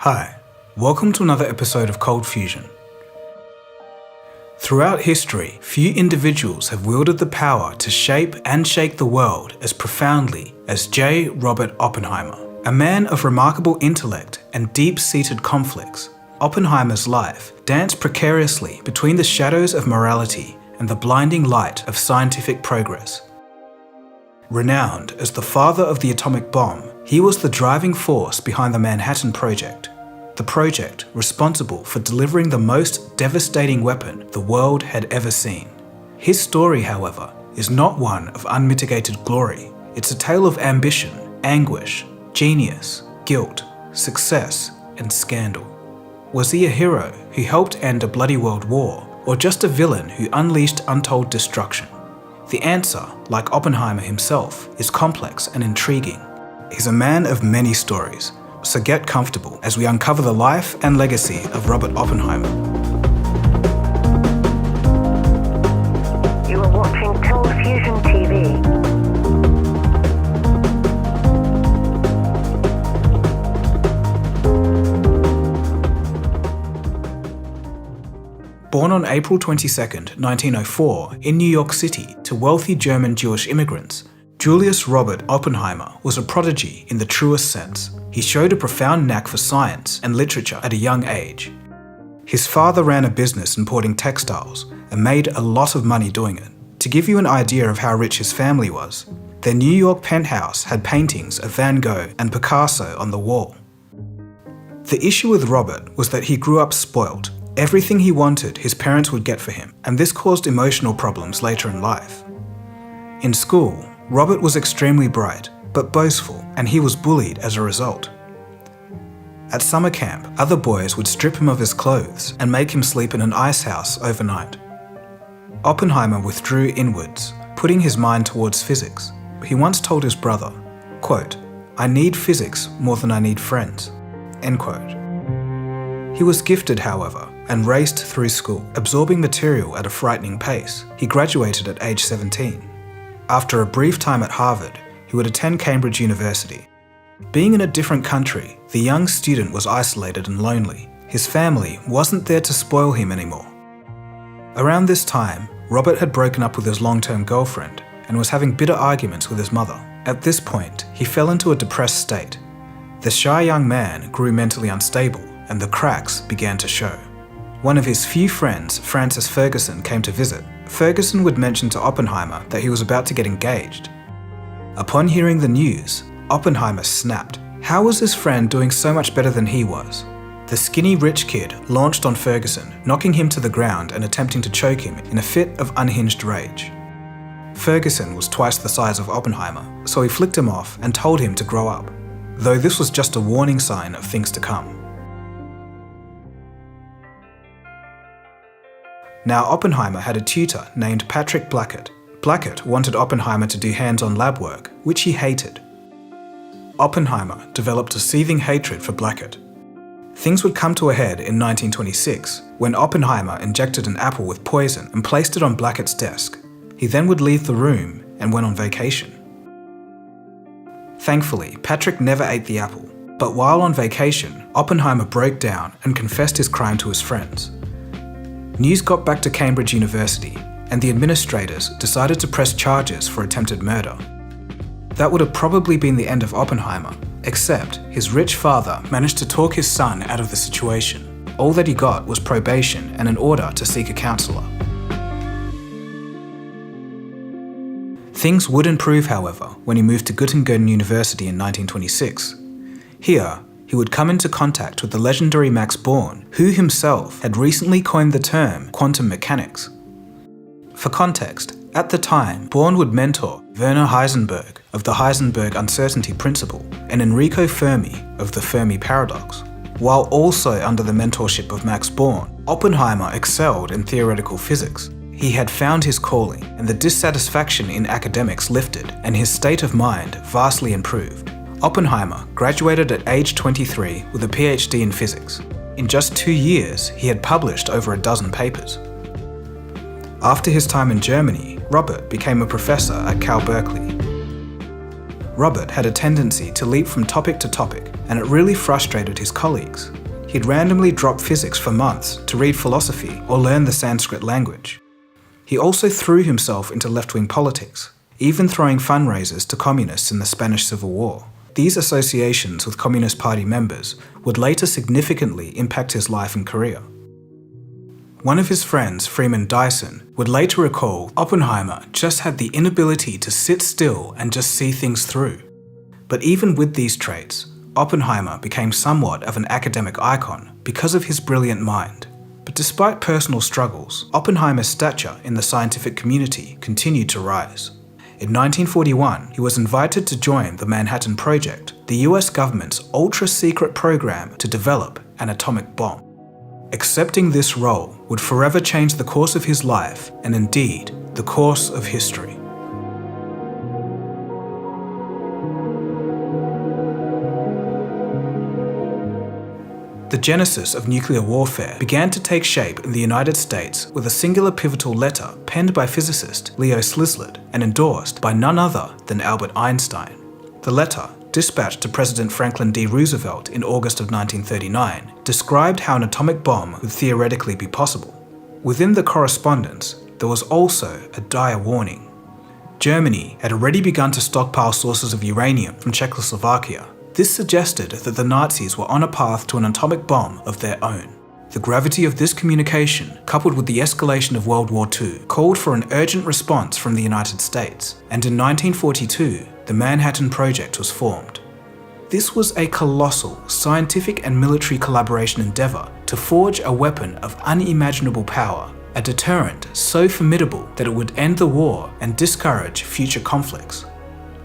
Hi, welcome to another episode of Cold Fusion. Throughout history, few individuals have wielded the power to shape and shake the world as profoundly as J. Robert Oppenheimer. A man of remarkable intellect and deep-seated conflicts, Oppenheimer's life danced precariously between the shadows of morality and the blinding light of scientific progress. Renowned as the father of the atomic bomb, he was the driving force behind the Manhattan Project, the project responsible for delivering the most devastating weapon the world had ever seen. His story, however, is not one of unmitigated glory. It's a tale of ambition, anguish, genius, guilt, success, and scandal. Was he a hero who helped end a bloody world war, or just a villain who unleashed untold destruction? The answer, like Oppenheimer himself, is complex and intriguing. He's a man of many stories, so get comfortable as we uncover the life and legacy of Robert Oppenheimer. You are watching Cold Fusion TV. Born on April 22, 1904, in New York City to wealthy German Jewish immigrants, Julius Robert Oppenheimer was a prodigy in the truest sense. He showed a profound knack for science and literature at a young age. His father ran a business importing textiles and made a lot of money doing it. To give you an idea of how rich his family was, their New York penthouse had paintings of Van Gogh and Picasso on the wall. The issue with Robert was that he grew up spoilt. Everything he wanted, his parents would get for him, and this caused emotional problems later in life. In school, Robert was extremely bright, but boastful, and he was bullied as a result. At summer camp, other boys would strip him of his clothes and make him sleep in an ice house overnight. Oppenheimer withdrew inwards, putting his mind towards physics. He once told his brother, quote, "I need physics more than I need friends," end quote. He was gifted, however, and raced through school, absorbing material at a frightening pace. He graduated at age 17. After a brief time at Harvard, he would attend Cambridge University. Being in a different country, the young student was isolated and lonely. His family wasn't there to spoil him anymore. Around this time, Robert had broken up with his long-term girlfriend and was having bitter arguments with his mother. At this point, he fell into a depressed state. The shy young man grew mentally unstable, and the cracks began to show. One of his few friends, Francis Ferguson, came to visit. Ferguson would mention to Oppenheimer that he was about to get engaged. Upon hearing the news, Oppenheimer snapped. How was his friend doing so much better than he was? The skinny rich kid launched on Ferguson, knocking him to the ground and attempting to choke him in a fit of unhinged rage. Ferguson was twice the size of Oppenheimer, so he flicked him off and told him to grow up, though this was just a warning sign of things to come. Now Oppenheimer had a tutor named Patrick Blackett. Blackett wanted Oppenheimer to do hands-on lab work, which he hated. Oppenheimer developed a seething hatred for Blackett. Things would come to a head in 1926 when Oppenheimer injected an apple with poison and placed it on Blackett's desk. He then would leave the room and went on vacation. Thankfully, Patrick never ate the apple, but while on vacation, Oppenheimer broke down and confessed his crime to his friends. News got back to Cambridge University, and the administrators decided to press charges for attempted murder. That would have probably been the end of Oppenheimer, except his rich father managed to talk his son out of the situation. All that he got was probation and an order to seek a counselor. Things would improve, however, when he moved to Göttingen University in 1926. Here, he would come into contact with the legendary Max Born, who himself had recently coined the term quantum mechanics. For context, at the time, Born would mentor Werner Heisenberg of the Heisenberg uncertainty principle and Enrico Fermi of the Fermi paradox. While also under the mentorship of Max Born, Oppenheimer excelled in theoretical physics. He had found his calling, and the dissatisfaction in academics lifted, and his state of mind vastly improved. Oppenheimer graduated at age 23 with a PhD in physics. In just 2 years, he had published over a dozen papers. After his time in Germany, Robert became a professor at Cal Berkeley. Robert had a tendency to leap from topic to topic and it really frustrated his colleagues. He'd randomly drop physics for months to read philosophy or learn the Sanskrit language. He also threw himself into left-wing politics, even throwing fundraisers to communists in the Spanish Civil War. These associations with Communist Party members would later significantly impact his life and career. One of his friends, Freeman Dyson, would later recall Oppenheimer just had the inability to sit still and just see things through. But even with these traits, Oppenheimer became somewhat of an academic icon because of his brilliant mind. But despite personal struggles, Oppenheimer's stature in the scientific community continued to rise. In 1941, he was invited to join the Manhattan Project, the US government's ultra-secret program to develop an atomic bomb. Accepting this role would forever change the course of his life and indeed, the course of history. The genesis of nuclear warfare began to take shape in the United States with a singular pivotal letter penned by physicist Leo Szilard and endorsed by none other than Albert Einstein. The letter, dispatched to President Franklin D. Roosevelt in August of 1939, described how an atomic bomb would theoretically be possible. Within the correspondence, there was also a dire warning. Germany had already begun to stockpile sources of uranium from Czechoslovakia. This suggested that the Nazis were on a path to an atomic bomb of their own. The gravity of this communication, coupled with the escalation of World War II, called for an urgent response from the United States, and in 1942, the Manhattan Project was formed. This was a colossal scientific and military collaboration endeavour to forge a weapon of unimaginable power, a deterrent so formidable that it would end the war and discourage future conflicts.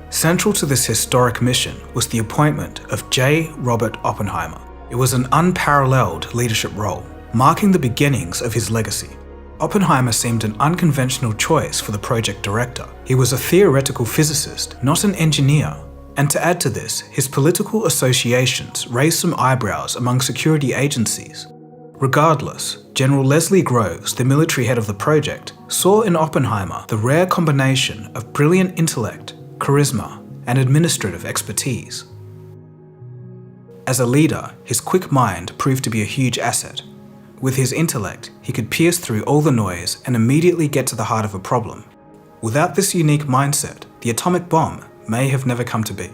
Central to this historic mission was the appointment of J. Robert Oppenheimer. It was an unparalleled leadership role, marking the beginnings of his legacy. Oppenheimer seemed an unconventional choice for the project director. He was a theoretical physicist, not an engineer. And to add to this, his political associations raised some eyebrows among security agencies. Regardless, General Leslie Groves, the military head of the project, saw in Oppenheimer the rare combination of brilliant intellect, charisma, and administrative expertise. As a leader, his quick mind proved to be a huge asset. With his intellect, he could pierce through all the noise and immediately get to the heart of a problem. Without this unique mindset, the atomic bomb may have never come to be.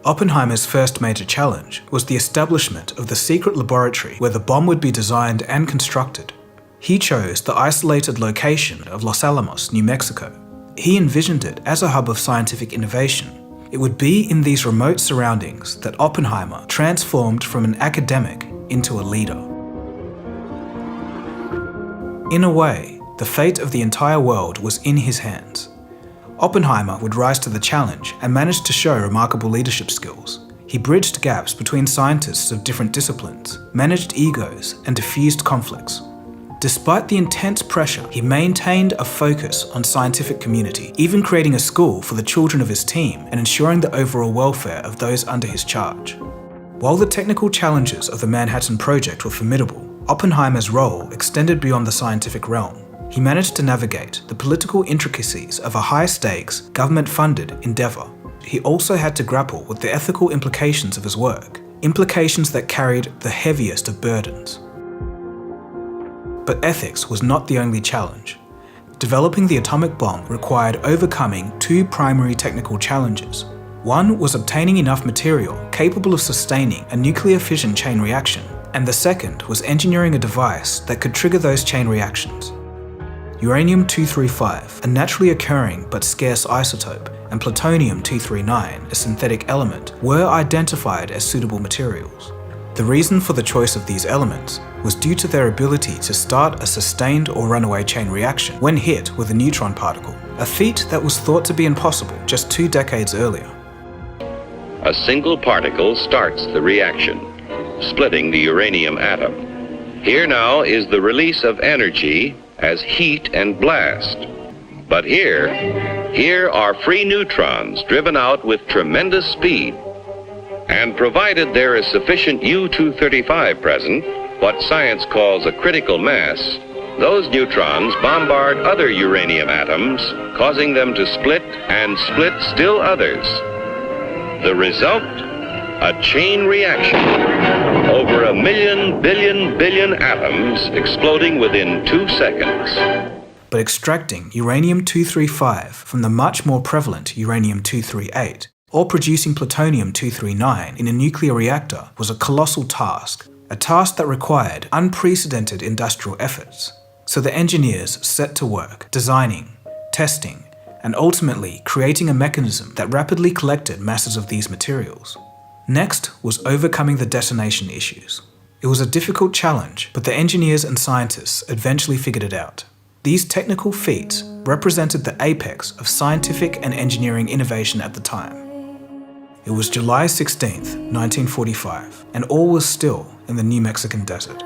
Oppenheimer's first major challenge was the establishment of the secret laboratory where the bomb would be designed and constructed. He chose the isolated location of Los Alamos, New Mexico. He envisioned it as a hub of scientific innovation. It would be in these remote surroundings that Oppenheimer transformed from an academic into a leader. In a way, the fate of the entire world was in his hands. Oppenheimer would rise to the challenge and managed to show remarkable leadership skills. He bridged gaps between scientists of different disciplines, managed egos, and diffused conflicts. Despite the intense pressure, he maintained a focus on scientific community, even creating a school for the children of his team and ensuring the overall welfare of those under his charge. While the technical challenges of the Manhattan Project were formidable, Oppenheimer's role extended beyond the scientific realm. He managed to navigate the political intricacies of a high-stakes, government-funded endeavour. He also had to grapple with the ethical implications of his work, implications that carried the heaviest of burdens. But ethics was not the only challenge. Developing the atomic bomb required overcoming two primary technical challenges. One was obtaining enough material capable of sustaining a nuclear fission chain reaction, and the second was engineering a device that could trigger those chain reactions. Uranium-235, a naturally occurring but scarce isotope, and plutonium-239, a synthetic element, were identified as suitable materials. The reason for the choice of these elements was due to their ability to start a sustained or runaway chain reaction when hit with a neutron particle, a feat that was thought to be impossible just 2 decades earlier. A single particle starts the reaction, splitting the uranium atom. Here now is the release of energy as heat and blast. But here are free neutrons driven out with tremendous speed. And provided there is sufficient U-235 present, what science calls a critical mass, those neutrons bombard other uranium atoms, causing them to split and split still others. The result? A chain reaction. Over 1 billion atoms exploding within 2 seconds. But extracting uranium-235 from the much more prevalent uranium-238, or producing plutonium-239 in a nuclear reactor was a colossal task, a task that required unprecedented industrial efforts. So the engineers set to work designing, testing, and ultimately creating a mechanism that rapidly collected masses of these materials. Next was overcoming the detonation issues. It was a difficult challenge, but the engineers and scientists eventually figured it out. These technical feats represented the apex of scientific and engineering innovation at the time. It was July 16th, 1945, and all was still in the New Mexican desert.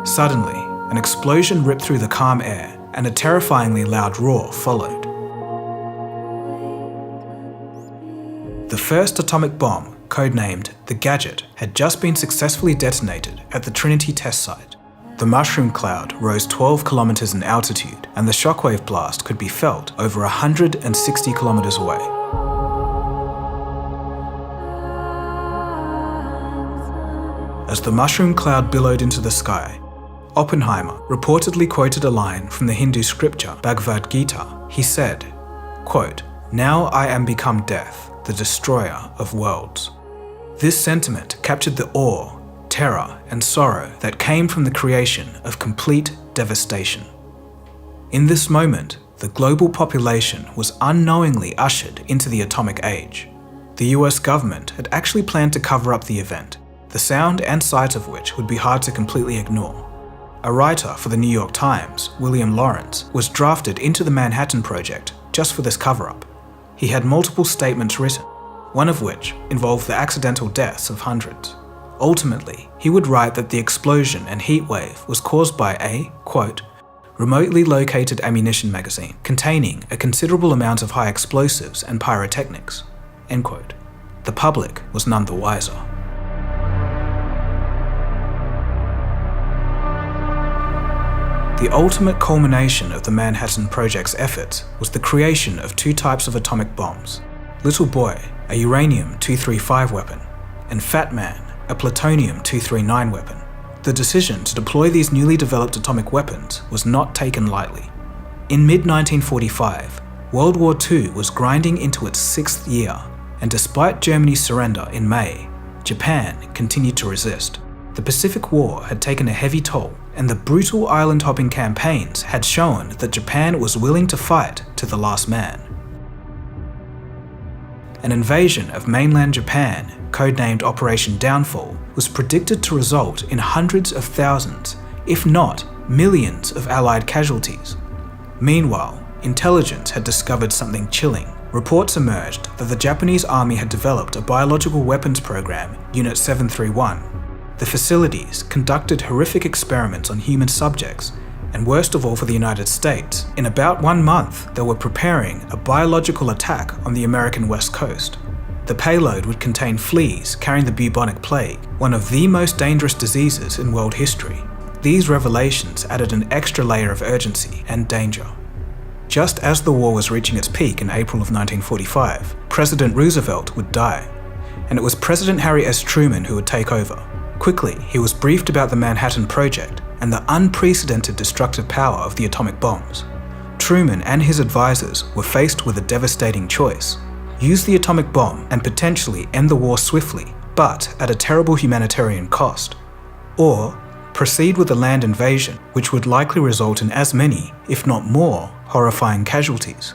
Suddenly, an explosion ripped through the calm air, and a terrifyingly loud roar followed. The first atomic bomb, codenamed the Gadget, had just been successfully detonated at the Trinity test site. The mushroom cloud rose 12 kilometers in altitude, and the shockwave blast could be felt over 160 kilometers away. As the mushroom cloud billowed into the sky, Oppenheimer reportedly quoted a line from the Hindu scripture Bhagavad Gita. He said, quote, "Now I am become death, the destroyer of worlds." This sentiment captured the awe, terror, and sorrow that came from the creation of complete devastation. In this moment, the global population was unknowingly ushered into the atomic age. The US government had actually planned to cover up the event, the sound and sight of which would be hard to completely ignore. A writer for the New York Times, William Lawrence, was drafted into the Manhattan Project just for this cover-up. He had multiple statements written, one of which involved the accidental deaths of hundreds. Ultimately, he would write that the explosion and heat wave was caused by a, quote, remotely located ammunition magazine containing a considerable amount of high explosives and pyrotechnics, end quote. The public was none the wiser. The ultimate culmination of the Manhattan Project's efforts was the creation of two types of atomic bombs: Little Boy, a uranium-235 weapon, and Fat Man, a plutonium-239 weapon. The decision to deploy these newly developed atomic weapons was not taken lightly. In mid-1945, World War II was grinding into its 6th year, and despite Germany's surrender in May, Japan continued to resist. The Pacific War had taken a heavy toll, and the brutal island-hopping campaigns had shown that Japan was willing to fight to the last man. An invasion of mainland Japan, codenamed Operation Downfall, was predicted to result in hundreds of thousands, if not millions, of Allied casualties. Meanwhile, intelligence had discovered something chilling. Reports emerged that the Japanese army had developed a biological weapons program, Unit 731. The facilities conducted horrific experiments on human subjects, and worst of all for the United States, in about 1 month they were preparing a biological attack on the American West Coast. The payload would contain fleas carrying the bubonic plague, one of the most dangerous diseases in world history. These revelations added an extra layer of urgency and danger. Just as the war was reaching its peak in April of 1945, President Roosevelt would die, and it was President Harry S. Truman who would take over. Quickly, he was briefed about the Manhattan Project and the unprecedented destructive power of the atomic bombs. Truman and his advisors were faced with a devastating choice: use the atomic bomb and potentially end the war swiftly, but at a terrible humanitarian cost, or proceed with a land invasion which would likely result in as many, if not more, horrifying casualties.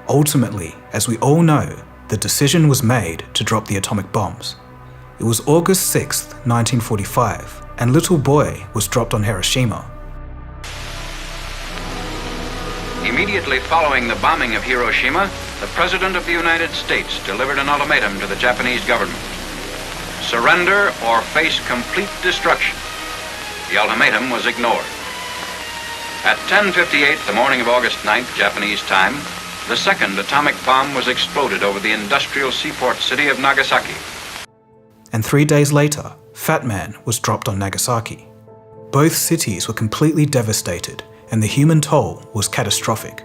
Ultimately, as we all know, the decision was made to drop the atomic bombs. It was August 6, 1945, and Little Boy was dropped on Hiroshima. Immediately following the bombing of Hiroshima, the President of the United States delivered an ultimatum to the Japanese government: surrender or face complete destruction. The ultimatum was ignored. At 10:58 the morning of August 9th, Japanese time, the second atomic bomb was exploded over the industrial seaport city of Nagasaki. And 3 days later, Fat Man was dropped on Nagasaki. Both cities were completely devastated, and the human toll was catastrophic.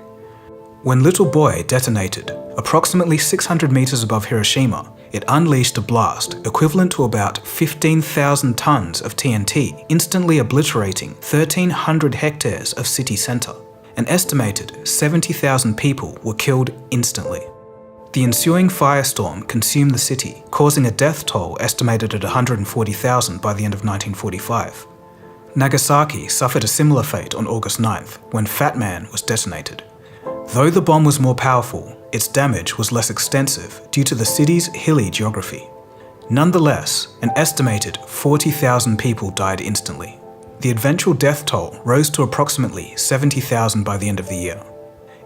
When Little Boy detonated, approximately 600 meters above Hiroshima, it unleashed a blast equivalent to about 15,000 tons of TNT, instantly obliterating 1,300 hectares of city center. An estimated 70,000 people were killed instantly. The ensuing firestorm consumed the city, causing a death toll estimated at 140,000 by the end of 1945. Nagasaki suffered a similar fate on August 9th, when Fat Man was detonated. Though the bomb was more powerful, its damage was less extensive due to the city's hilly geography. Nonetheless, an estimated 40,000 people died instantly. The eventual death toll rose to approximately 70,000 by the end of the year.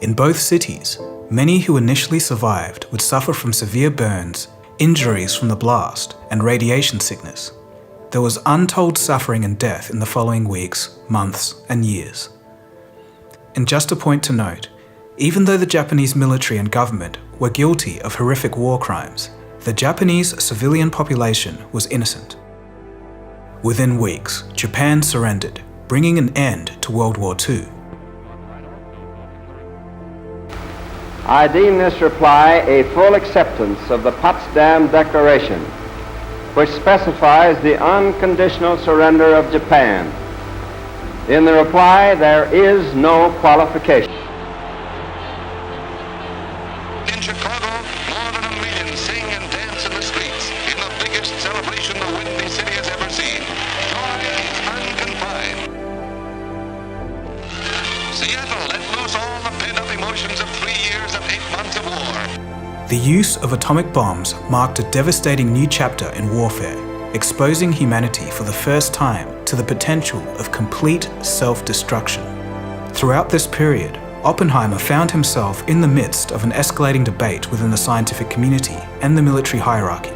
In both cities, many who initially survived would suffer from severe burns, injuries from the blast, and radiation sickness. There was untold suffering and death in the following weeks, months, and years. And just a point to note, even though the Japanese military and government were guilty of horrific war crimes, the Japanese civilian population was innocent. Within weeks, Japan surrendered, bringing an end to World War II. I deem this reply a full acceptance of the Potsdam Declaration, which specifies the unconditional surrender of Japan. In the reply, there is no qualification. In Chicago, more than 1 million sing and dance in the streets in the biggest celebration the Windy City has ever seen. Joy is unconfined. Seattle let loose all the pent-up emotions of 3 years and 8 months of war. The use of atomic bombs marked a devastating new chapter in warfare, exposing humanity for the first time to the potential of complete self-destruction. Throughout this period, Oppenheimer found himself in the midst of an escalating debate within the scientific community and the military hierarchy.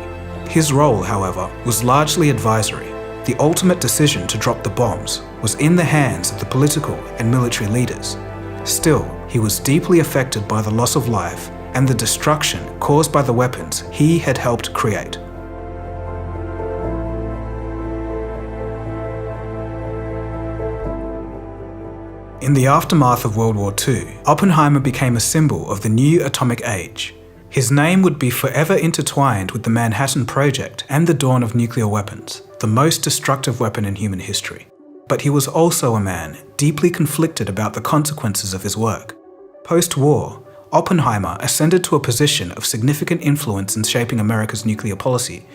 His role, however, was largely advisory. The ultimate decision to drop the bombs was in the hands of the political and military leaders. Still, he was deeply affected by the loss of life and the destruction caused by the weapons he had helped create. In the aftermath of World War II, Oppenheimer became a symbol of the new atomic age. His name would be forever intertwined with the Manhattan Project and the dawn of nuclear weapons, the most destructive weapon in human history. But he was also a man deeply conflicted about the consequences of his work. Post-war, Oppenheimer ascended to a position of significant influence in shaping America's nuclear policy.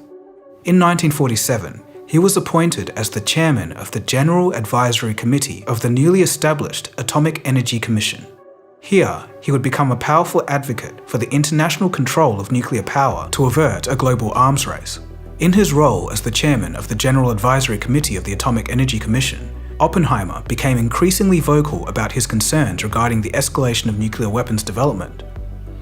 In 1947, he was appointed as the chairman of the General Advisory Committee of the newly established Atomic Energy Commission. Here, he would become a powerful advocate for the international control of nuclear power to avert a global arms race. In his role as the chairman of the General Advisory Committee of the Atomic Energy Commission, Oppenheimer became increasingly vocal about his concerns regarding the escalation of nuclear weapons development.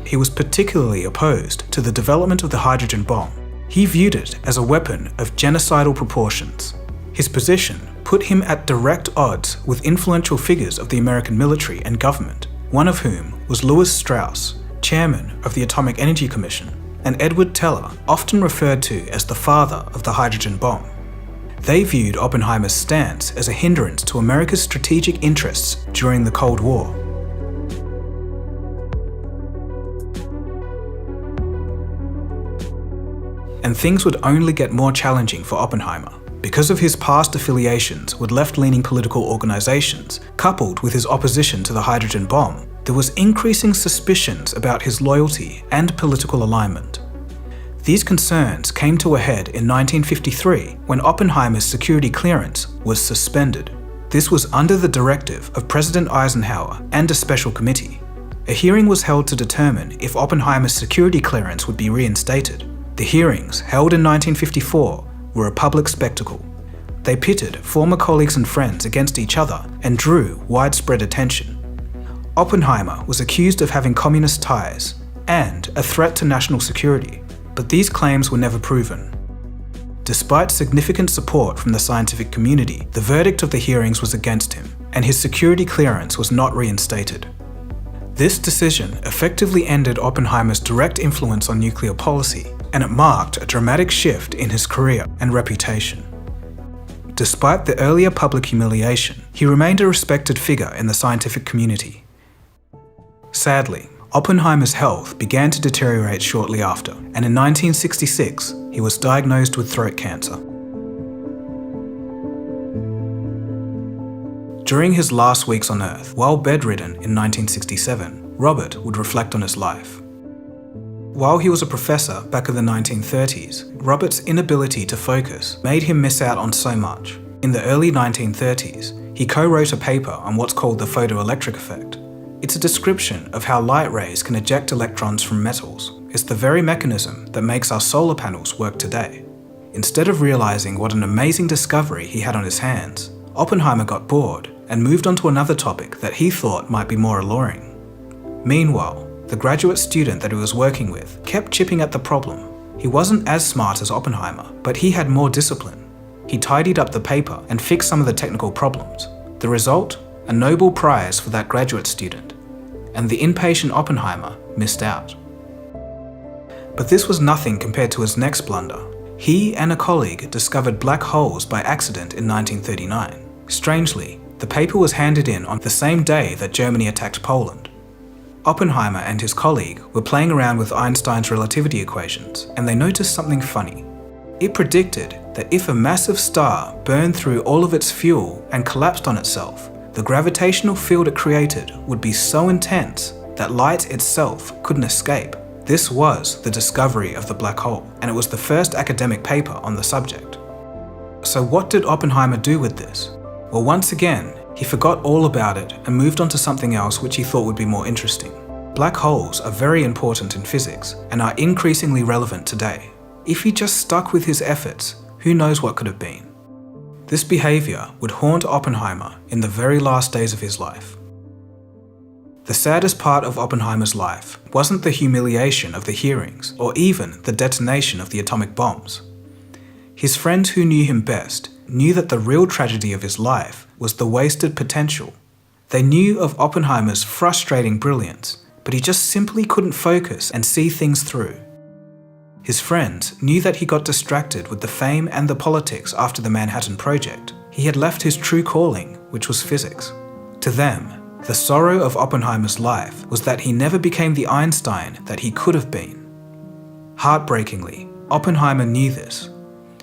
He was particularly opposed to the development of the hydrogen bomb. He viewed it as a weapon of genocidal proportions. His position put him at direct odds with influential figures of the American military and government, one of whom was Lewis Strauss, chairman of the Atomic Energy Commission, and Edward Teller, often referred to as the father of the hydrogen bomb. They viewed Oppenheimer's stance as a hindrance to America's strategic interests during the Cold War. And things would only get more challenging for Oppenheimer because of his past affiliations with left-leaning political organizations, coupled with his opposition to the hydrogen bomb. There was increasing suspicions about his loyalty and political alignment. These concerns came to a head in 1953 when Oppenheimer's security clearance was suspended. This was under the directive of President Eisenhower and a special committee. A hearing was held to determine if Oppenheimer's security clearance would be reinstated. The hearings, held in 1954, were a public spectacle. They pitted former colleagues and friends against each other and drew widespread attention. Oppenheimer was accused of having communist ties and a threat to national security, but these claims were never proven. Despite significant support from the scientific community, the verdict of the hearings was against him, and his security clearance was not reinstated. This decision effectively ended Oppenheimer's direct influence on nuclear policy, and it marked a dramatic shift in his career and reputation. Despite the earlier public humiliation, he remained a respected figure in the scientific community. Sadly, Oppenheimer's health began to deteriorate shortly after, and in 1966, he was diagnosed with throat cancer. During his last weeks on Earth, while bedridden in 1967, Robert would reflect on his life. While he was a professor back in the 1930s, Robert's inability to focus made him miss out on so much. In the early 1930s, he co-wrote a paper on what's called the photoelectric effect. It's a description of how light rays can eject electrons from metals. It's the very mechanism that makes our solar panels work today. Instead of realizing what an amazing discovery he had on his hands, Oppenheimer got bored and moved on to another topic that he thought might be more alluring. Meanwhile, the graduate student that he was working with kept chipping at the problem. He wasn't as smart as Oppenheimer, but he had more discipline. He tidied up the paper and fixed some of the technical problems. The result? A Nobel Prize for that graduate student. And the impatient Oppenheimer missed out. But this was nothing compared to his next blunder. He and a colleague discovered black holes by accident in 1939. Strangely, the paper was handed in on the same day that Germany attacked Poland. Oppenheimer and his colleague were playing around with Einstein's relativity equations, and they noticed something funny. It predicted that if a massive star burned through all of its fuel and collapsed on itself, the gravitational field it created would be so intense that light itself couldn't escape. This was the discovery of the black hole, and it was the first academic paper on the subject. So what did Oppenheimer do with this? Well, once again, he forgot all about it and moved on to something else which he thought would be more interesting. Black holes are very important in physics and are increasingly relevant today. If he just stuck with his efforts, who knows what could have been. This behavior would haunt Oppenheimer in the very last days of his life. The saddest part of Oppenheimer's life wasn't the humiliation of the hearings or even the detonation of the atomic bombs. His friends who knew him best knew that the real tragedy of his life was the wasted potential. They knew of Oppenheimer's frustrating brilliance, but he just simply couldn't focus and see things through. His friends knew that he got distracted with the fame and the politics after the Manhattan Project. He had left his true calling, which was physics. To them, the sorrow of Oppenheimer's life was that he never became the Einstein that he could have been. Heartbreakingly, Oppenheimer knew this.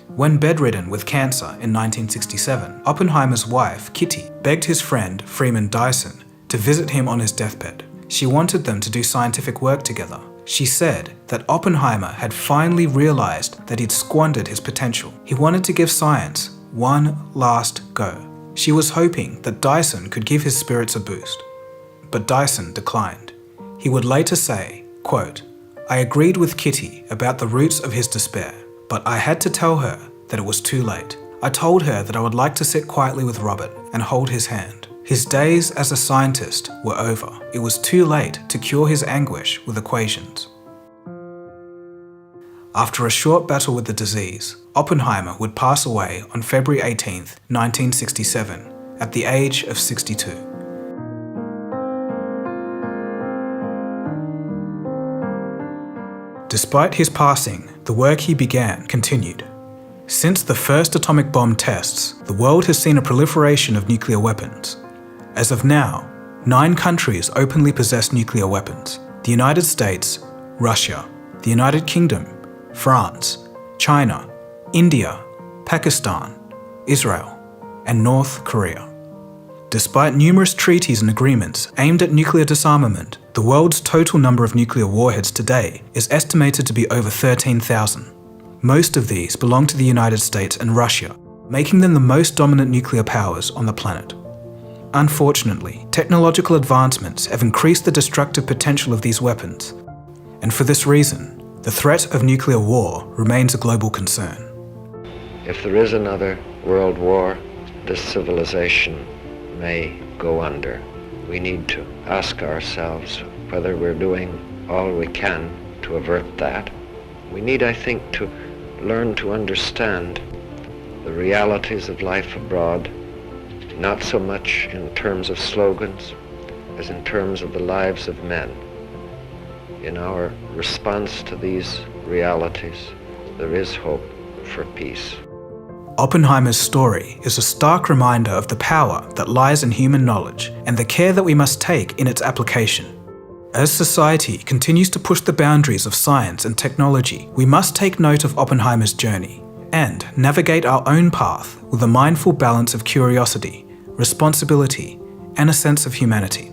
When bedridden with cancer in 1967, Oppenheimer's wife, Kitty, begged his friend, Freeman Dyson, to visit him on his deathbed. She wanted them to do scientific work together. She said that Oppenheimer had finally realized that he'd squandered his potential. He wanted to give science one last go. She was hoping that Dyson could give his spirits a boost. But Dyson declined. He would later say, quote, "I agreed with Kitty about the roots of his despair, but I had to tell her that it was too late. I told her that I would like to sit quietly with Robert and hold his hand. His days as a scientist were over. It was too late to cure his anguish with equations." After a short battle with the disease, Oppenheimer would pass away on February 18, 1967, at the age of 62. Despite his passing, the work he began continued. Since the first atomic bomb tests, the world has seen a proliferation of nuclear weapons. As of now, 9 countries openly possess nuclear weapons: the United States, Russia, the United Kingdom, France, China, India, Pakistan, Israel, and North Korea. Despite numerous treaties and agreements aimed at nuclear disarmament, the world's total number of nuclear warheads today is estimated to be over 13,000. Most of these belong to the United States and Russia, making them the most dominant nuclear powers on the planet. Unfortunately, technological advancements have increased the destructive potential of these weapons, and for this reason, the threat of nuclear war remains a global concern. If there is another world war, this civilization may go under. We need to ask ourselves whether we're doing all we can to avert that. We need, I think, to learn to understand the realities of life abroad, not so much in terms of slogans as in terms of the lives of men. In our response to these realities, there is hope for peace. Oppenheimer's story is a stark reminder of the power that lies in human knowledge and the care that we must take in its application. As society continues to push the boundaries of science and technology, we must take note of Oppenheimer's journey and navigate our own path with a mindful balance of curiosity, responsibility, and a sense of humanity.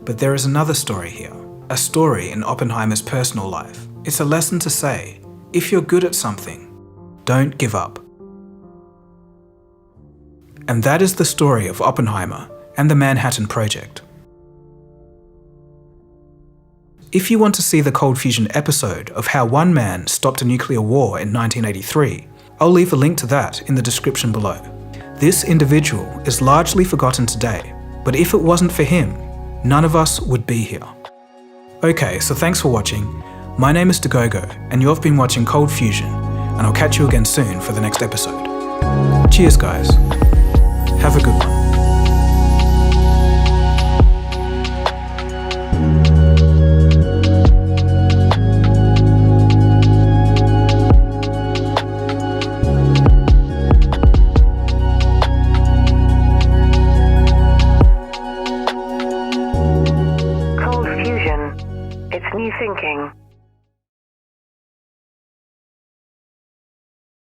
But there is another story here, a story in Oppenheimer's personal life. It's a lesson to say, if you're good at something, don't give up. And that is the story of Oppenheimer and the Manhattan Project. If you want to see the Cold Fusion episode of how one man stopped a nuclear war in 1983, I'll leave a link to that in the description below. This individual is largely forgotten today, but if it wasn't for him, none of us would be here. Okay, so thanks for watching. My name is Dagogo, and you've been watching Cold Fusion, and I'll catch you again soon for the next episode. Cheers, guys. Have a good one. Cold Fusion. It's new thinking.